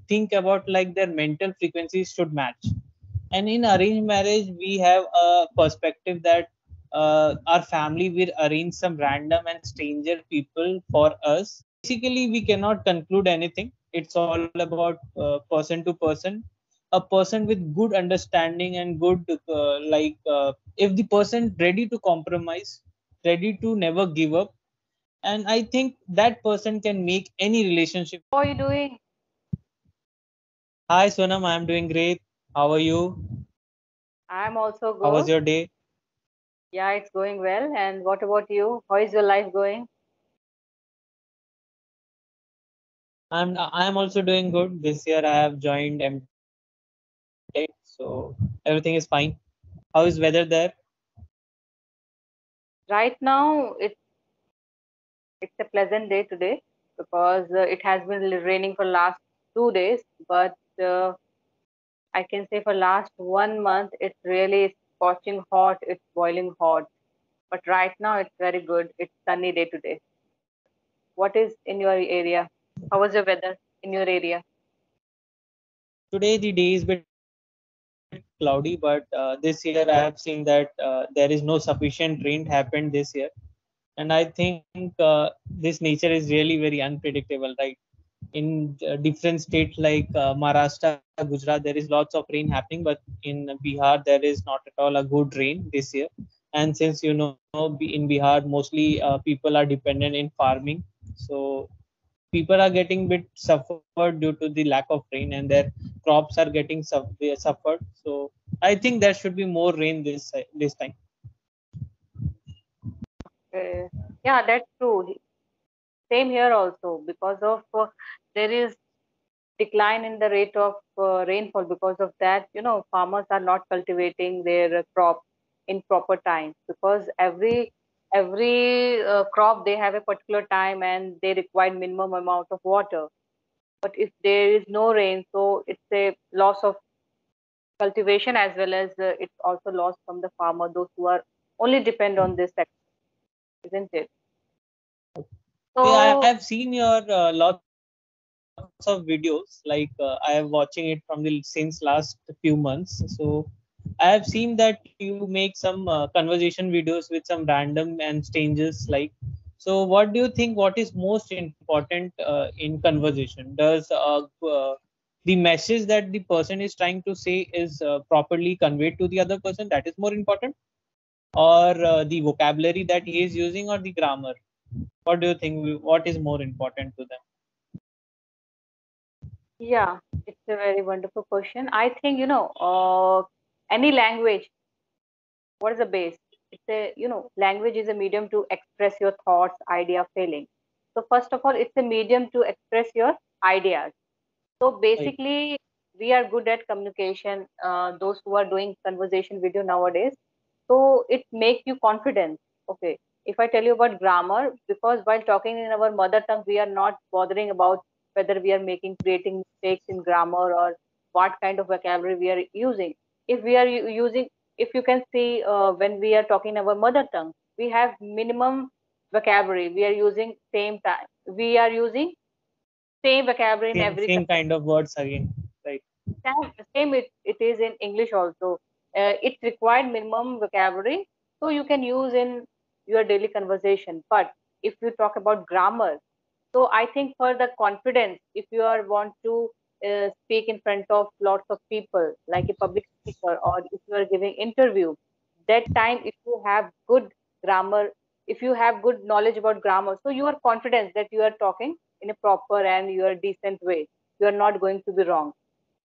think about like their mental frequencies should match. And in arranged marriage, we have a perspective that our family will arrange some random and stranger people for us. Basically, we cannot conclude anything. It's all about person to person. A person with good understanding and good if the person ready to compromise, ready to never give up, and I think that person can make any relationship. How are you doing? Hi Sonam, I am doing great. How are you? I'm also How was good. your day? Yeah, it's going well. And what about you? How is your life going? I am also doing good. This year I have joined M.tec, so everything is fine. How is weather there? Right now, it's a pleasant day today because it has been raining for last 2 days. But I can say for last 1 month, it's really scorching hot. It's boiling hot. But right now, it's very good. It's sunny day today. What is in your area? How was your weather in your area? Today the day is bit cloudy, but this year I have seen that there is no sufficient rain happened this year, and I think this nature is really very unpredictable, right? In different states like Maharashtra, Gujarat, there is lots of rain happening, but in Bihar there is not at all a good rain this year. And since in Bihar mostly people are dependent in farming, so people are getting bit suffered due to the lack of rain, and their crops are getting suffered. So I think there should be more rain this time. Uh, yeah, that's true. Same here also because of there is decline in the rate of rainfall. Because of that, farmers are not cultivating their crop in proper time because every crop they have a particular time and they require minimum amount of water. But if there is no rain, so it's a loss of cultivation as well as it's also loss from the farmer, those who are only depend on this sector, isn't it? Yeah, I So have seen your lots of videos. Like I have watching it from the since last few months. So I have seen that you make some conversation videos with some random and strangers. Like, so what do you think? What is most important in conversation? Does the message that the person is trying to say is properly conveyed to the other person? That is more important, or the vocabulary that he is using, or the grammar? What do you think? What is more important to them? yeah, it's a very wonderful question. I think, any language, what is the base? It's language is a medium to express your thoughts, idea, feeling. So first of all, it's a medium to express your ideas. So Right. basically, we are good at communication. Those who are doing conversation video nowadays, so it makes you confident. Okay, if I tell you about grammar, because while talking in our mother tongue, we are not bothering about whether we are creating mistakes in grammar or what kind of vocabulary we are using. If we are using, if you can see, when we are talking our mother tongue, we have minimum vocabulary. We are using same time. We are using same vocabulary in every Same kind of words again. Right. same it is in English also. It required minimum vocabulary, so you can use in your daily conversation. But if you talk about grammar, so I think for the confidence, if you are want to speak in front of lots of people, like a public speaker, or if you are giving interview, that time if you have good grammar, if you have good knowledge about grammar, so you are confident that you are talking in a proper and you are decent way. You are not going to be wrong.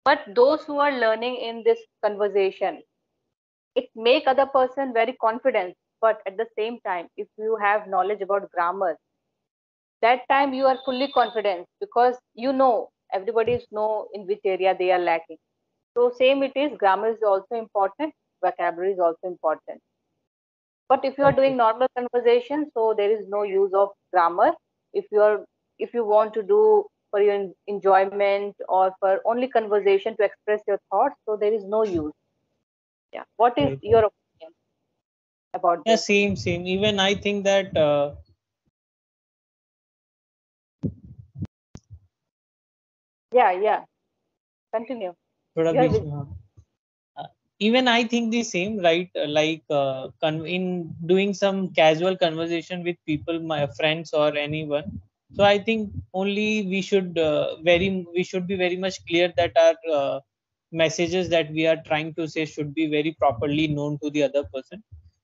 But those who are learning in this conversation, it make other person very confident. But at the same time, if you have knowledge about grammar, that time you are fully confident because everybody is know in which area they are lacking. So same it is, grammar is also important, vocabulary is also important. But if you are doing Okay. normal conversation, so there is no use of grammar. If you want to do for your enjoyment or for only conversation to express your thoughts, so there is no use. Yeah. What is Right. your opinion about Yeah, this? same. Even I think that Yeah, yeah. Continue. थोड़ा You're beach with. में हाँ. Uh, Even I think the same, right? Like in doing some casual conversation with people, my friends or anyone. So I think only we should be very much clear that our messages that we are trying to say should be very properly known to the other person.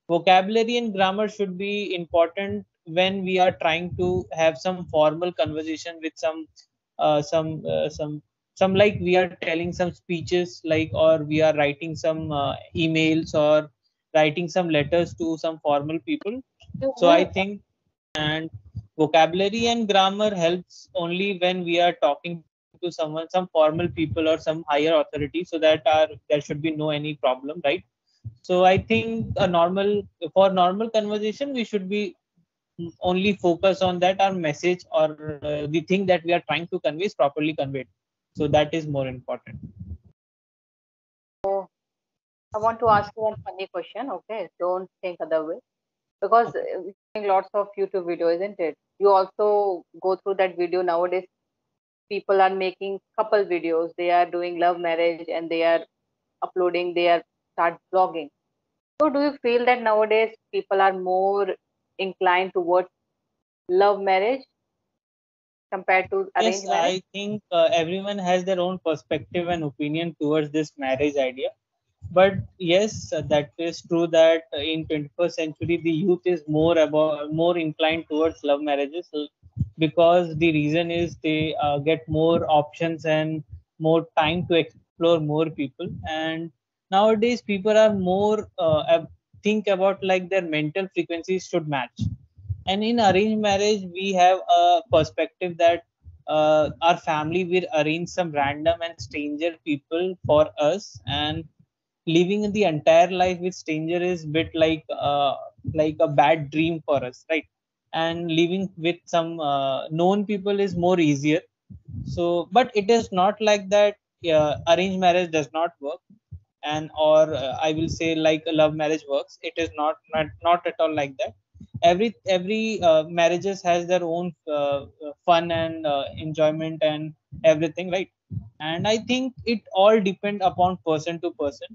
Vocabulary and grammar should be important when we are trying to have some formal conversation with some like we are telling some speeches, like, or we are writing some emails or writing some letters to some formal people. So I Mhm. think, and vocabulary and grammar helps only when we are talking to someone, some formal people or some higher authority, so that there should be no any problem, right? So I think a normal, for normal conversation, we should be only focus on that our message or the thing that we are trying to convey is properly conveyed. So that is more important. So I want to ask you one funny question. Okay, don't think other way because Okay. we're seeing lots of YouTube video, isn't it? You also go through that video nowadays. People are making couple videos. They are doing love marriage and they are uploading. They are start vlogging. So do you feel that nowadays people are more inclined towards love marriage compared to Yes, arranged marriage? I think everyone has their own perspective and opinion towards this marriage idea. But yes, that is true that in 21st century the youth is more inclined towards love marriages, because the reason is they get more options and more time to explore more people. And nowadays people are more think about like their mental frequencies should match. And in arranged marriage we have a perspective that our family will arrange some random and stranger people for us, and living the entire life with stranger is bit like a bad dream for us, right? And living with some known people is more easier. So but it is not like that. Arranged marriage does not work, and or I will say like a love marriage works. It is not at all like that. Every marriages has their own fun and enjoyment and everything, right? And I think it all depend upon person to person,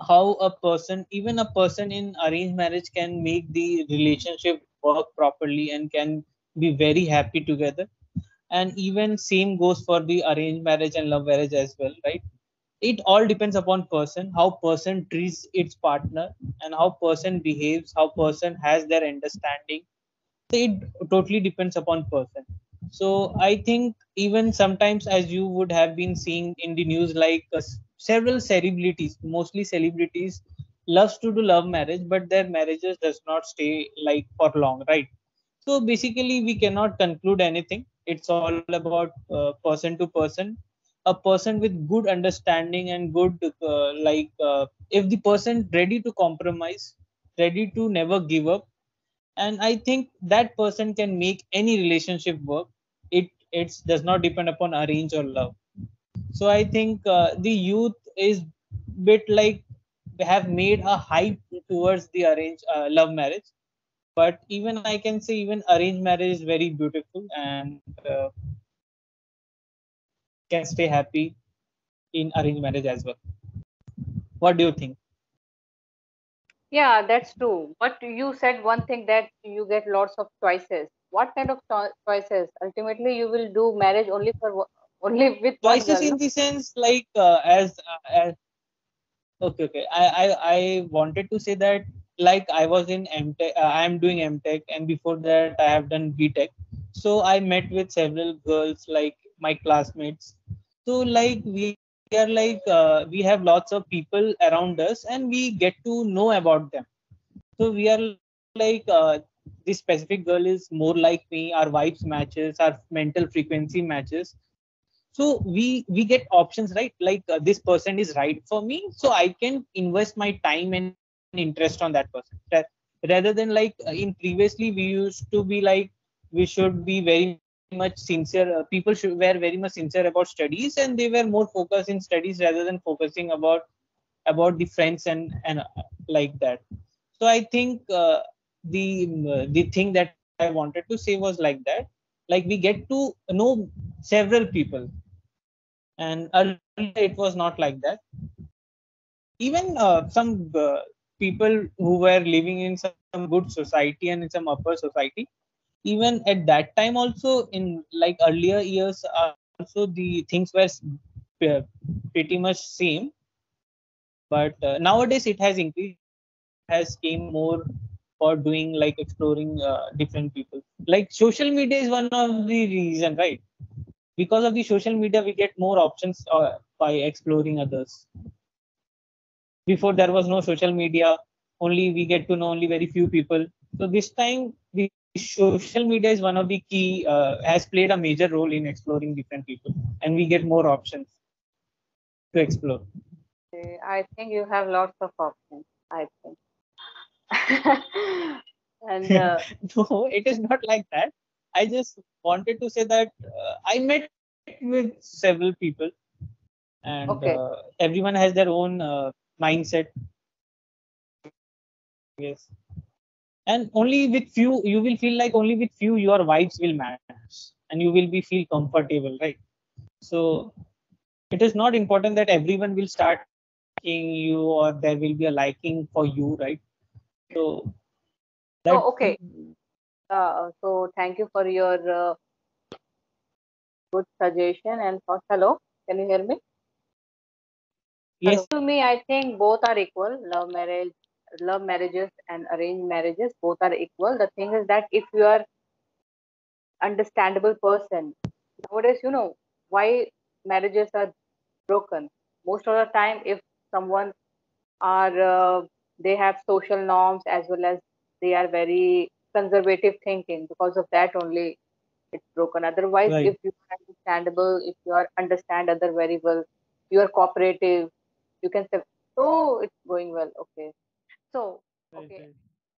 how a person, even a person in arranged marriage, can make the relationship work properly and can be very happy together. And even same goes for the arranged marriage and love marriage as well, right? It all depends upon person, how person treats its partner, and how person behaves, how person has their understanding. So it totally depends upon person. So I think even sometimes, as you would have been seeing in the news, like several celebrities, mostly celebrities, loves to do love marriage, but their marriages does not stay like for long, right? So basically we cannot conclude anything. It's all about person to person. A person with good understanding and good if the person ready to compromise, ready to never give up, and I think that person can make any relationship work. It does not depend upon arrange or love. So I think the youth is bit like have made a hype towards the arrange love marriage. But even I can say even arranged marriage is very beautiful, and can stay happy in arranged marriage as well. What do you think? Yeah, that's true. But you said one thing that you get lots of choices. What kind of choices? Ultimately, you will do marriage only for only with one Choices girl, in no? the sense like as okay, okay. I wanted to say that like I was in M.tec. I am doing M.tec, and before that I have done B.tec. So I met with several girls, like my classmates. So like we are we have lots of people around us, and we get to know about them. So we are like this specific girl is more like me. Our vibes matches, our mental frequency matches. So we get options, right? Like this person is right for me, so I can invest my time and interest on that person. Rather than like in previously we used to be like we should be very much sincere. People were very much sincere about studies, and they were more focused in studies rather than focusing about the friends and like that. So I think the thing that I wanted to say was like that, like we get to know several people, and earlier it was not like that. Even some people who were living in some good society and in some upper society, even at that time also, in like earlier years also, the things were uh, pretty much same. But nowadays it has increased, because it has came more for doing like exploring different people. Like social media is one of the reason, right? Because of the social media we get more options by exploring others. Before there was no social media, only we get to know only very few people. So this time the social media is one of the key, has played a major role in exploring different people, and we get more options to explore. I think you have lots of options, I think. And No, it is not like that. I just wanted to say that I met with several people, and okay. everyone has their own mindset. Yes, and only with few you will feel like only with few your vibes will match, and you will be feel comfortable, right? So it is not important that everyone will start liking you or there will be a liking for you, right? So that, So, okay. So thank you for your good suggestion and thoughts. Hello, can you hear me? Hello. yes, To me, I think both are equal. Love marriages and arranged marriages, both are equal. The thing is that if you are understandable person, nowadays, why marriages are broken. Most of the time, if someone are they have social norms as well as they are very conservative thinking, because of that only it's broken. Otherwise, right, if you are understandable, if you are understand other very well, you are cooperative, you can say, so it's going well. Okay. So, right, okay. right.